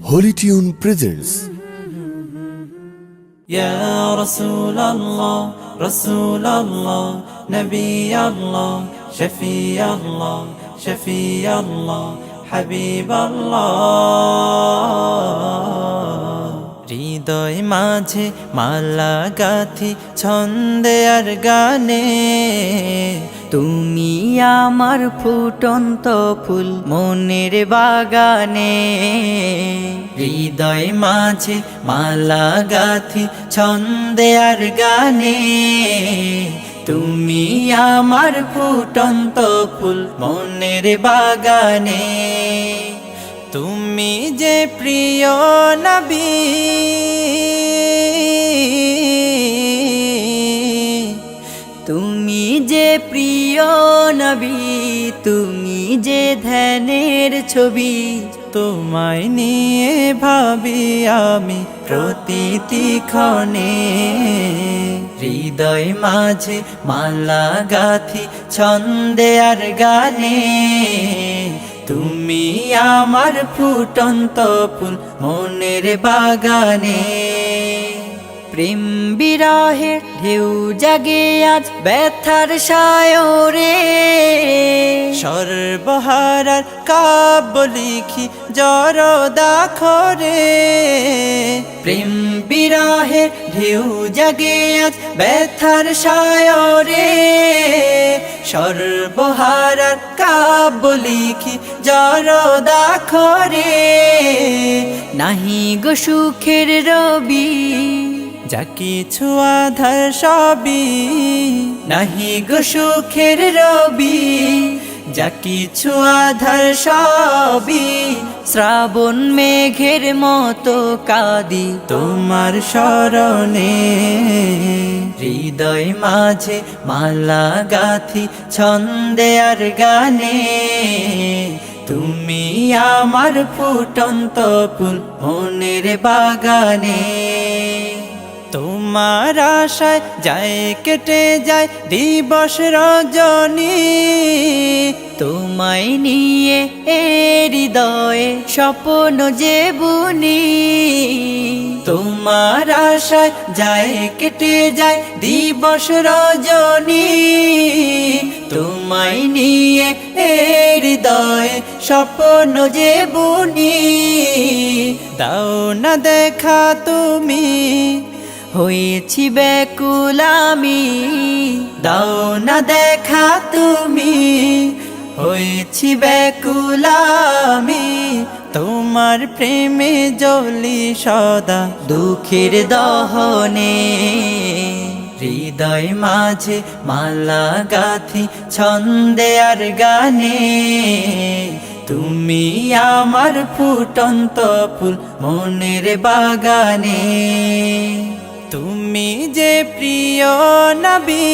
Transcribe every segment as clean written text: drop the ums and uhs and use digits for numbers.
Holy Tune presents Ya Rasulallah, Rasulallah, Nabi Allah, Shafi Allah, Shafi Allah, Habib Allah. হৃদয় মাঝে মালা গাথি ছন্দে আর গানে, তুমি আমার ফুটন্ত ফুল মনের বাগানে। হৃদয় মাঝে মালা গাথি ছন্দে আর গানে, তুমি আমার ফুটন্ত ফুল মনের বাগানে। তুমি যে প্রিয় নবী, তুমি যে প্রিয় নবী, তুমি যে ধ্যানের ছবি। তোমায় নিয়ে ভাবি আমি প্রতিটি ক্ষণে। হৃদয় মাঝে মালা গাথি ছন্দে আর গানে, তুমি আমার ফুটন্ত ফুল মনের বাগানে। প্রেম বিরহে ঢেউ জাগে আজ ব্যথার সায়রে, সর্বহারার কাব্য লিখি জরদাখরে। প্রেম বিরহে ঢেউ জাগে আজ ব্যথার সায়রে, সর্বহারার কাব্য লিখি জরদাখরে। নাহি গো সুখের রবি, যা কিছু আধার সবই, নাহি গো সুখের রবি, যা কিছু আধার সবই। শ্রাবণ মেঘের মতো কাঁদি তোমার শরণে। হৃদয় মাঝে মালা গাথি ছন্দে আর গানে, তুমি আমার ফুটন্ত ফুল মনের বাগানে। তোমার আশায় যায় কেটে যায় দিবস রজনী, তোমায় নিয়ে এ হৃদয়ে স্বপ্ন যে বুনি। তোমার আশায় যায় কেটে যায় দিবস রজনী, তোমায় নিয়ে এ হৃদয়ে স্বপ্ন যে বুনি। দাও না দেখা তুমি, হয়েছি ব্যাকুল আমি। দাও না দেখা তুমি, হয়েছি ব্যাকুল আমি। তোমার প্রেমে জ্বলি সদা দুঃখের দহনে। হৃদয় মাঝে মালা গাথি ছন্দে আর গানে, তুমি আমার ফুটন্ত ফুল মনের বাগানে। তুমি যে প্রিয় নবী,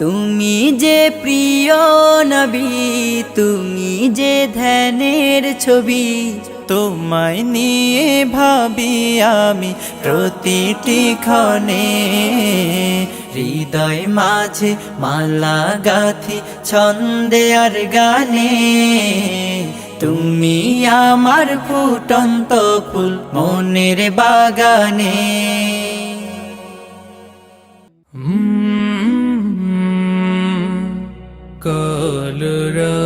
তুমি যে প্রিয় নবী, তুমি যে ধ্যানের ছবি। তোমায় নিয়ে ভাবি আমি প্রতিটি ক্ষণে। হৃদয় মাঝে মালা গাথি ছন্দে আর গানে, তুমি আমার ফুটন্ত ফুল মনের বাগানে। কলরা